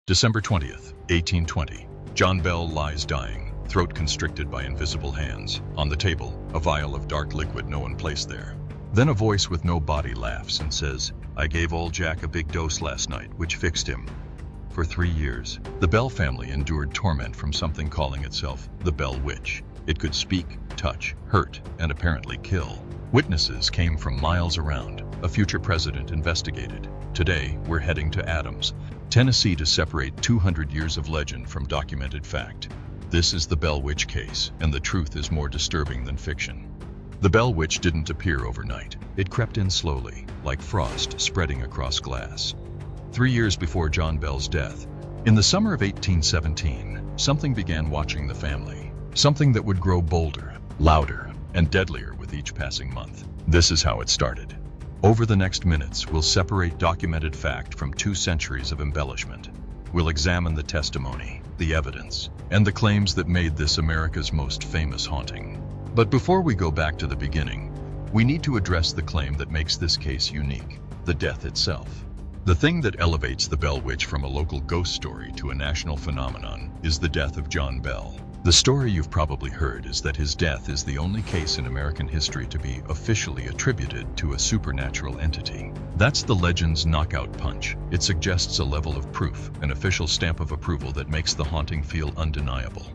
December 20th, 1820. John Bell lies dying, throat constricted by invisible hands. On the table, a vial of dark liquid no one placed there. Then a voice with no body laughs and says, "I gave old Jack a big dose last night, which fixed him." For 3 years, the Bell family endured torment from something calling itself the Bell Witch. It could speak, touch, hurt, and apparently kill. Witnesses came from miles around. A future president investigated. Today, we're heading to Adams, Tennessee to separate 200 years of legend from documented fact. This is the Bell Witch case, and the truth is more disturbing than fiction. The Bell Witch didn't appear overnight. It crept in slowly, like frost spreading across glass. 3 years before John Bell's death, in the summer of 1817, something began watching the family. Something that would grow bolder, louder, and deadlier with each passing month. This is how it started. Over the next minutes, we'll separate documented fact from 2 centuries of embellishment. We'll examine the testimony, the evidence, and the claims that made this America's most famous haunting. But before we go back to the beginning, we need to address the claim that makes this case unique, the death itself. The thing that elevates the Bell Witch from a local ghost story to a national phenomenon is the death of John Bell. The story you've probably heard is that his death is the only case in American history to be officially attributed to a supernatural entity. That's the legend's knockout punch. It suggests a level of proof, an official stamp of approval that makes the haunting feel undeniable.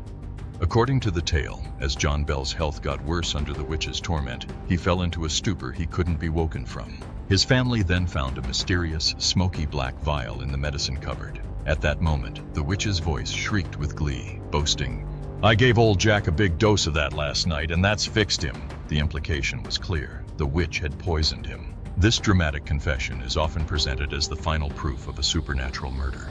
According to the tale, as John Bell's health got worse under the witch's torment, he fell into a stupor he couldn't be woken from. His family then found a mysterious, smoky black vial in the medicine cupboard. At that moment, the witch's voice shrieked with glee, boasting, "I gave old Jack a big dose of that last night, and that's fixed him." The implication was clear. The witch had poisoned him. This dramatic confession is often presented as the final proof of a supernatural murder.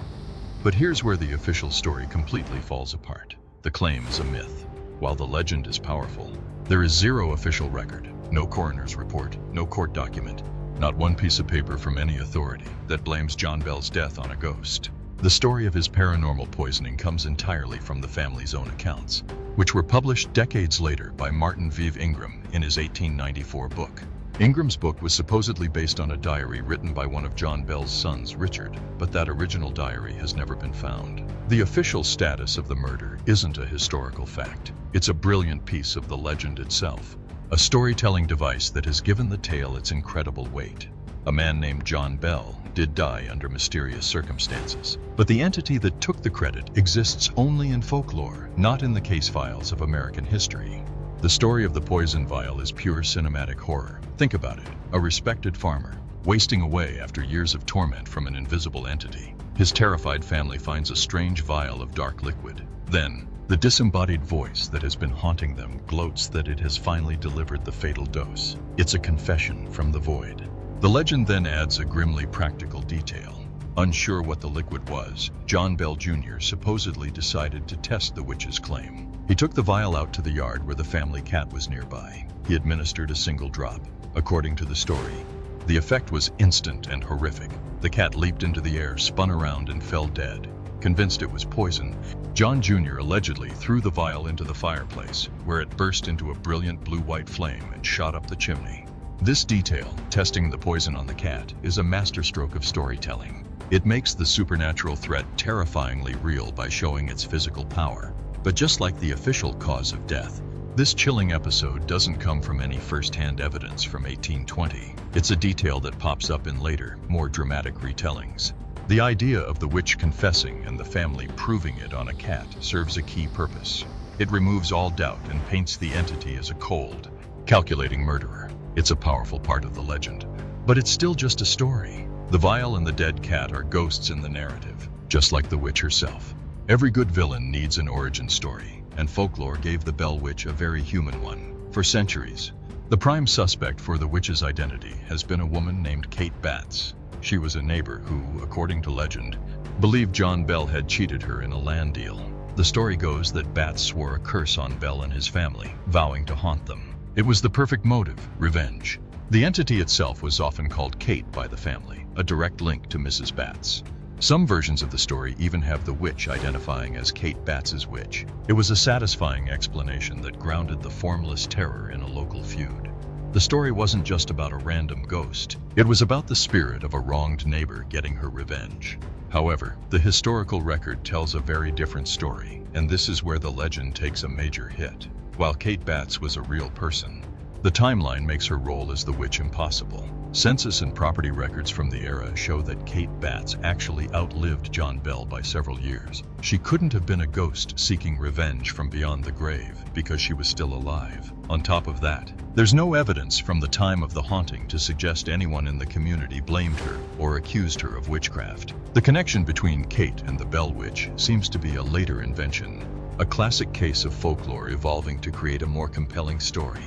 But here's where the official story completely falls apart. The claim is a myth. While the legend is powerful, there is zero official record, no coroner's report, no court document, not one piece of paper from any authority that blames John Bell's death on a ghost. The story of his paranormal poisoning comes entirely from the family's own accounts, which were published decades later by Martin Vive Ingram in his 1894 book. Ingram's book was supposedly based on a diary written by one of John Bell's sons, Richard, but that original diary has never been found. The official status of the murder isn't a historical fact. It's a brilliant piece of the legend itself, a storytelling device that has given the tale its incredible weight. A man named John Bell did die under mysterious circumstances, but the entity that took the credit exists only in folklore, not in the case files of American history. The story of the poison vial is pure cinematic horror. Think about it, a respected farmer, wasting away after years of torment from an invisible entity. His terrified family finds a strange vial of dark liquid. Then, the disembodied voice that has been haunting them gloats that it has finally delivered the fatal dose. It's a confession from the void. The legend then adds a grimly practical detail. Unsure what the liquid was, John Bell Jr. supposedly decided to test the witch's claim. He took the vial out to the yard where the family cat was nearby. He administered a single drop. According to the story, the effect was instant and horrific. The cat leaped into the air, spun around, and fell dead. Convinced it was poison, John Jr. allegedly threw the vial into the fireplace, where it burst into a brilliant blue-white flame and shot up the chimney. This detail, testing the poison on the cat, is a masterstroke of storytelling. It makes the supernatural threat terrifyingly real by showing its physical power. But just like the official cause of death, this chilling episode doesn't come from any first-hand evidence from 1820. It's a detail that pops up in later, more dramatic retellings. The idea of the witch confessing and the family proving it on a cat serves a key purpose. It removes all doubt and paints the entity as a cold, calculating murderer. It's a powerful part of the legend, but it's still just a story. The vial and the dead cat are ghosts in the narrative, just like the witch herself. Every good villain needs an origin story, and folklore gave the Bell Witch a very human one. For centuries, the prime suspect for the witch's identity has been a woman named Kate Batts. She was a neighbor who, according to legend, believed John Bell had cheated her in a land deal. The story goes that Batts swore a curse on Bell and his family, vowing to haunt them. It was the perfect motive, revenge. The entity itself was often called Kate by the family, a direct link to Mrs. Batts. Some versions of the story even have the witch identifying as Kate Batts's witch. It was a satisfying explanation that grounded the formless terror in a local feud. The story wasn't just about a random ghost. It was about the spirit of a wronged neighbor getting her revenge. However, the historical record tells a very different story, and this is where the legend takes a major hit. While Kate Batts was a real person, the timeline makes her role as the witch impossible. Census and property records from the era show that Kate Batts actually outlived John Bell by several years. She couldn't have been a ghost seeking revenge from beyond the grave because she was still alive. On top of that, there's no evidence from the time of the haunting to suggest anyone in the community blamed her or accused her of witchcraft. The connection between Kate and the Bell Witch seems to be a later invention, a classic case of folklore evolving to create a more compelling story.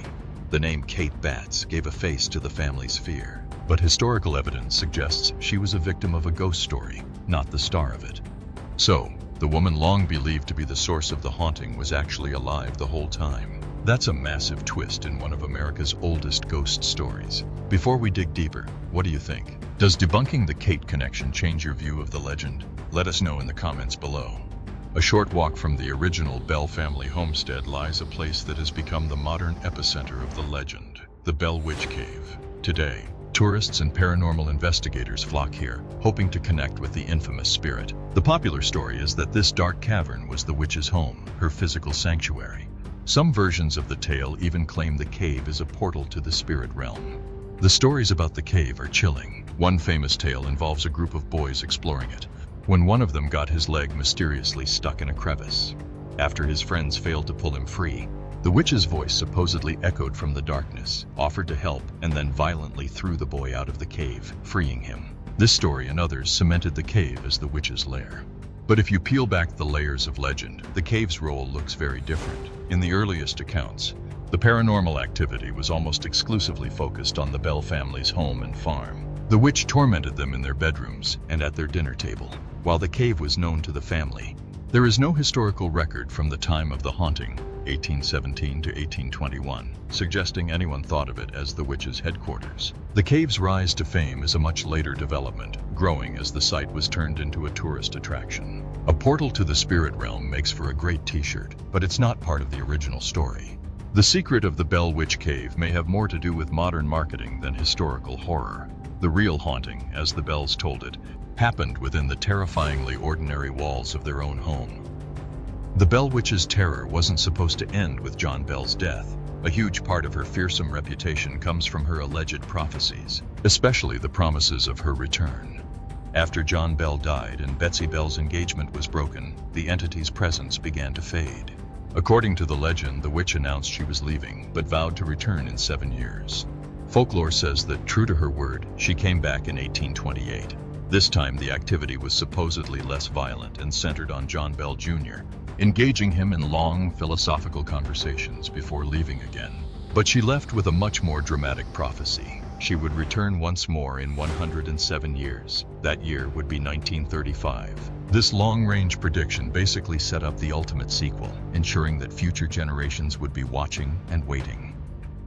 The name Kate Batts gave a face to the family's fear, but historical evidence suggests she was a victim of a ghost story, not the star of it. So, the woman long believed to be the source of the haunting was actually alive the whole time. That's a massive twist in one of America's oldest ghost stories. Before we dig deeper, what do you think? Does debunking the Kate connection change your view of the legend? Let us know in the comments below. A short walk from the original Bell family homestead lies a place that has become the modern epicenter of the legend, the Bell Witch Cave. Today, tourists and paranormal investigators flock here, hoping to connect with the infamous spirit. The popular story is that this dark cavern was the witch's home, her physical sanctuary. Some versions of the tale even claim the cave is a portal to the spirit realm. The stories about the cave are chilling. One famous tale involves a group of boys exploring it, when one of them got his leg mysteriously stuck in a crevice. After his friends failed to pull him free, the witch's voice supposedly echoed from the darkness, offered to help, and then violently threw the boy out of the cave, freeing him. This story and others cemented the cave as the witch's lair. But if you peel back the layers of legend, the cave's role looks very different. In the earliest accounts, the paranormal activity was almost exclusively focused on the Bell family's home and farm. The witch tormented them in their bedrooms and at their dinner table. While the cave was known to the family, there is no historical record from the time of the haunting, 1817 to 1821, suggesting anyone thought of it as the witch's headquarters. The cave's rise to fame is a much later development, growing as the site was turned into a tourist attraction. A portal to the spirit realm makes for a great t-shirt, but it's not part of the original story. The secret of the Bell Witch Cave may have more to do with modern marketing than historical horror. The real haunting, as the Bells told it, happened within the terrifyingly ordinary walls of their own home. The Bell Witch's terror wasn't supposed to end with John Bell's death. A huge part of her fearsome reputation comes from her alleged prophecies, especially the promises of her return. After John Bell died and Betsy Bell's engagement was broken, the entity's presence began to fade. According to the legend, the witch announced she was leaving, but vowed to return in 7 years. Folklore says that, true to her word, she came back in 1828. This time the activity was supposedly less violent and centered on John Bell Jr., engaging him in long philosophical conversations before leaving again. But she left with a much more dramatic prophecy. She would return once more in 107 years. That year would be 1935. This long-range prediction basically set up the ultimate sequel, ensuring that future generations would be watching and waiting.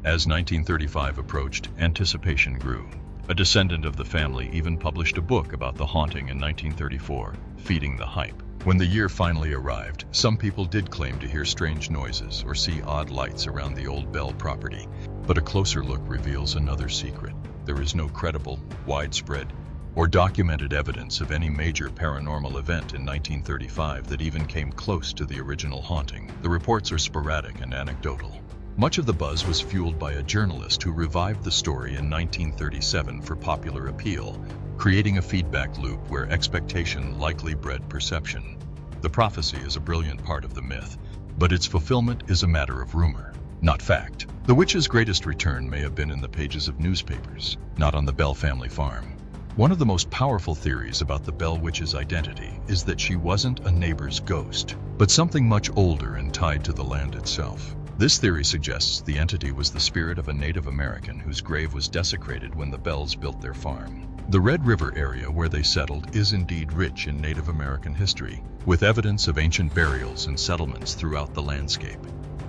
As 1935 approached, anticipation grew. A descendant of the family even published a book about the haunting in 1934, feeding the hype. When the year finally arrived, some people did claim to hear strange noises or see odd lights around the old Bell property. But a closer look reveals another secret. There is no credible, widespread, or documented evidence of any major paranormal event in 1935 that even came close to the original haunting. The reports are sporadic and anecdotal. Much of the buzz was fueled by a journalist who revived the story in 1937 for popular appeal, creating a feedback loop where expectation likely bred perception. The prophecy is a brilliant part of the myth, but its fulfillment is a matter of rumor, not fact. The witch's greatest return may have been in the pages of newspapers, not on the Bell family farm. One of the most powerful theories about the Bell Witch's identity is that she wasn't a neighbor's ghost, but something much older and tied to the land itself. This theory suggests the entity was the spirit of a Native American whose grave was desecrated when the Bells built their farm. The Red River area where they settled is indeed rich in Native American history, with evidence of ancient burials and settlements throughout the landscape.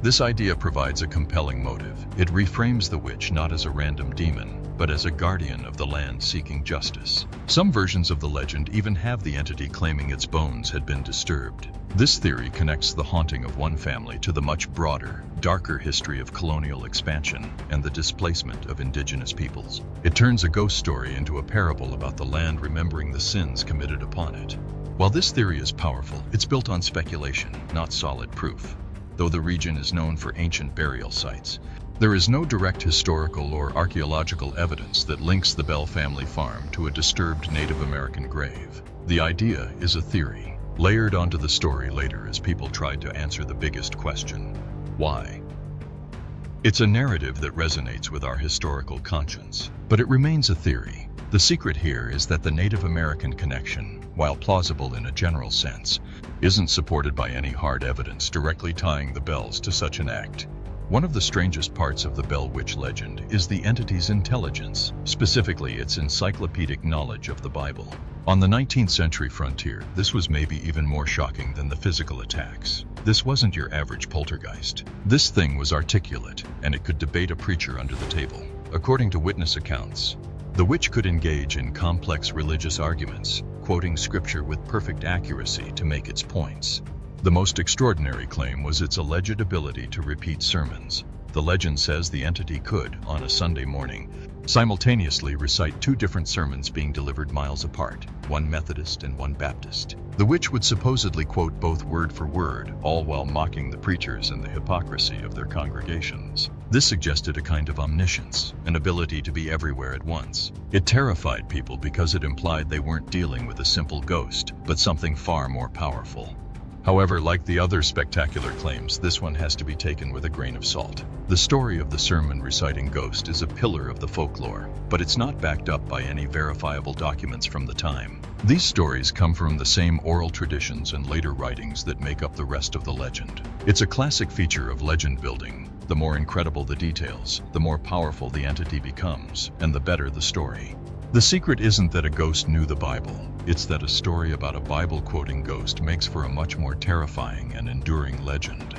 This idea provides a compelling motive. It reframes the witch not as a random demon, but as a guardian of the land seeking justice. Some versions of the legend even have the entity claiming its bones had been disturbed. This theory connects the haunting of one family to the much broader, darker history of colonial expansion and the displacement of indigenous peoples. It turns a ghost story into a parable about the land remembering the sins committed upon it. While this theory is powerful, it's built on speculation, not solid proof. Though the region is known for ancient burial sites, there is no direct historical or archaeological evidence that links the Bell family farm to a disturbed Native American grave. The idea is a theory, layered onto the story later as people tried to answer the biggest question: why? It's a narrative that resonates with our historical conscience, but it remains a theory. The secret here is that the Native American connection, while plausible in a general sense, isn't supported by any hard evidence directly tying the Bells to such an act. One of the strangest parts of the Bell Witch legend is the entity's intelligence, specifically its encyclopedic knowledge of the Bible. On the 19th century frontier, this was maybe even more shocking than the physical attacks. This wasn't your average poltergeist. This thing was articulate, and it could debate a preacher under the table. According to witness accounts, the witch could engage in complex religious arguments, quoting scripture with perfect accuracy to make its points. The most extraordinary claim was its alleged ability to repeat sermons. The legend says the entity could, on a Sunday morning, simultaneously recite two different sermons being delivered miles apart, one Methodist and one Baptist. The witch would supposedly quote both word for word, all while mocking the preachers and the hypocrisy of their congregations. This suggested a kind of omniscience, an ability to be everywhere at once. It terrified people because it implied they weren't dealing with a simple ghost, but something far more powerful. However, like the other spectacular claims, this one has to be taken with a grain of salt. The story of the sermon reciting ghost is a pillar of the folklore, but it's not backed up by any verifiable documents from the time. These stories come from the same oral traditions and later writings that make up the rest of the legend. It's a classic feature of legend building. The more incredible the details, the more powerful the entity becomes, and the better the story. The secret isn't that a ghost knew the Bible, it's that a story about a Bible-quoting ghost makes for a much more terrifying and enduring legend.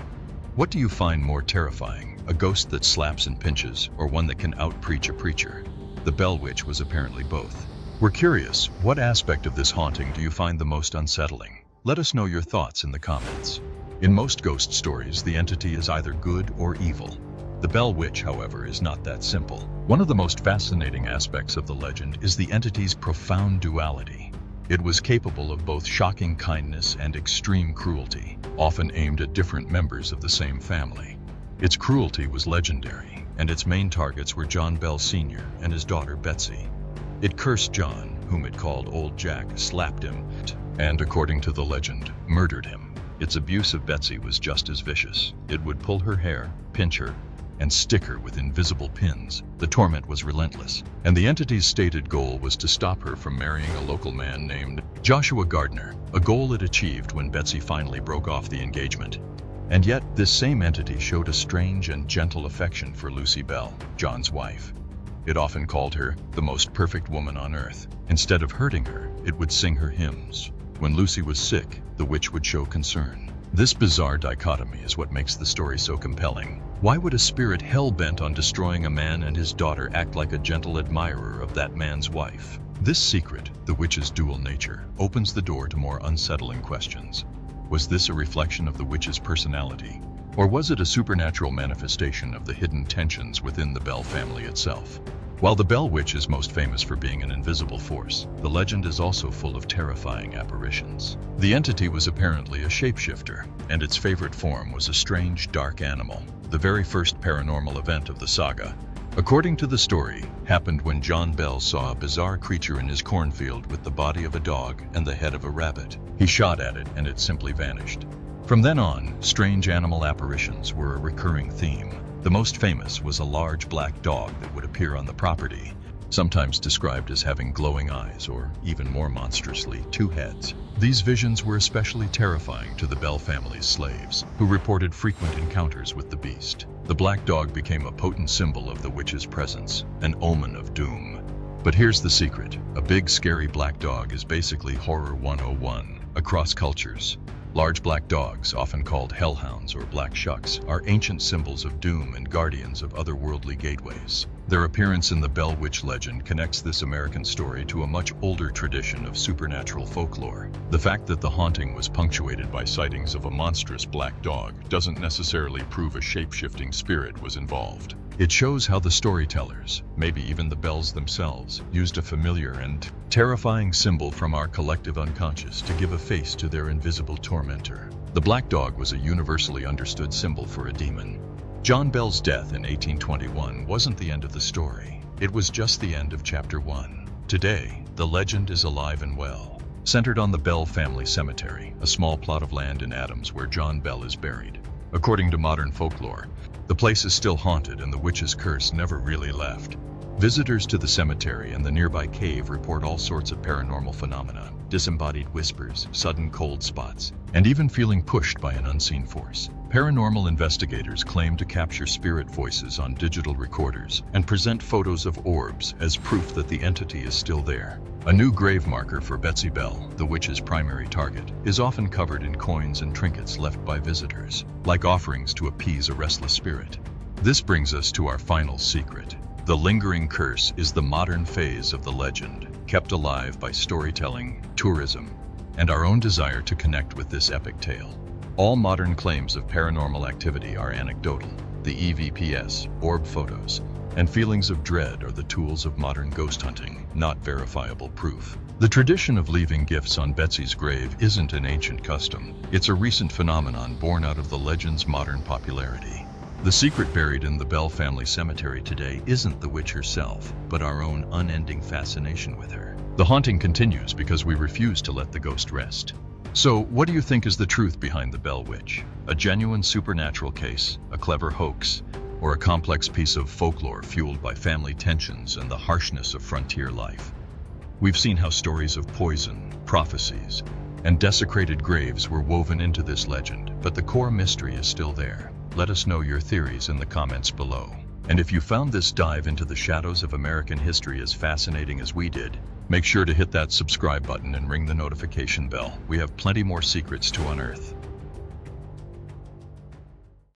What do you find more terrifying, a ghost that slaps and pinches, or one that can out-preach a preacher? The Bell Witch was apparently both. We're curious, what aspect of this haunting do you find the most unsettling? Let us know your thoughts in the comments. In most ghost stories, the entity is either good or evil. The Bell Witch, however, is not that simple. One of the most fascinating aspects of the legend is the entity's profound duality. It was capable of both shocking kindness and extreme cruelty, often aimed at different members of the same family. Its cruelty was legendary, and its main targets were John Bell Sr. and his daughter Betsy. It cursed John, whom it called Old Jack, slapped him, and, according to the legend, murdered him. Its abuse of Betsy was just as vicious. It would pull her hair, pinch her, and stick her with invisible pins. The torment was relentless, and the entity's stated goal was to stop her from marrying a local man named Joshua Gardner, a goal it achieved when Betsy finally broke off the engagement. And yet, this same entity showed a strange and gentle affection for Lucy Bell, John's wife. It often called her the most perfect woman on earth. Instead of hurting her, it would sing her hymns. When Lucy was sick, the witch would show concern. This bizarre dichotomy is what makes the story so compelling. Why would a spirit hell-bent on destroying a man and his daughter act like a gentle admirer of that man's wife? This secret, the witch's dual nature, opens the door to more unsettling questions. Was this a reflection of the witch's personality? Or was it a supernatural manifestation of the hidden tensions within the Bell family itself? While the Bell Witch is most famous for being an invisible force, the legend is also full of terrifying apparitions. The entity was apparently a shapeshifter, and its favorite form was a strange, dark animal. The very first paranormal event of the saga, according to the story, happened when John Bell saw a bizarre creature in his cornfield with the body of a dog and the head of a rabbit. He shot at it, and it simply vanished. From then on, strange animal apparitions were a recurring theme. The most famous was a large black dog that would appear on the property, sometimes described as having glowing eyes or, even more monstrously, two heads. These visions were especially terrifying to the Bell family's slaves, who reported frequent encounters with the beast. The black dog became a potent symbol of the witch's presence, an omen of doom. But here's the secret. A big, scary black dog is basically Horror 101 across cultures. Large black dogs, often called hellhounds or black shucks, are ancient symbols of doom and guardians of otherworldly gateways. Their appearance in the Bell Witch legend connects this American story to a much older tradition of supernatural folklore. The fact that the haunting was punctuated by sightings of a monstrous black dog doesn't necessarily prove a shape-shifting spirit was involved. It shows how the storytellers, maybe even the bells themselves, used a familiar and terrifying symbol from our collective unconscious to give a face to their invisible tormentor. The black dog was a universally understood symbol for a demon. John Bell's death in 1821 wasn't the end of the story. It was just the end of chapter 1. Today, the legend is alive and well, centered on the Bell family cemetery, a small plot of land in Adams where John Bell is buried. According to modern folklore, the place is still haunted and the witch's curse never really left. Visitors to the cemetery and the nearby cave report all sorts of paranormal phenomena, disembodied whispers, sudden cold spots, and even feeling pushed by an unseen force. Paranormal investigators claim to capture spirit voices on digital recorders and present photos of orbs as proof that the entity is still there. A new grave marker for Betsy Bell, the witch's primary target, is often covered in coins and trinkets left by visitors, like offerings to appease a restless spirit. This brings us to our final secret. The lingering curse is the modern phase of the legend, kept alive by storytelling, tourism, and our own desire to connect with this epic tale. All modern claims of paranormal activity are anecdotal. The EVPs, orb photos, and feelings of dread are the tools of modern ghost hunting, not verifiable proof. The tradition of leaving gifts on Betsy's grave isn't an ancient custom. It's a recent phenomenon born out of the legend's modern popularity. The secret buried in the Bell family cemetery today isn't the witch herself, but our own unending fascination with her. The haunting continues because we refuse to let the ghost rest. So, what do you think is the truth behind the Bell Witch? A genuine supernatural case, a clever hoax, or a complex piece of folklore fueled by family tensions and the harshness of frontier life? We've seen how stories of poison, prophecies, and desecrated graves were woven into this legend, but the core mystery is still there. Let us know your theories in the comments below. And if you found this dive into the shadows of American history as fascinating as we did, make sure to hit that subscribe button and ring the notification bell. We have plenty more secrets to unearth.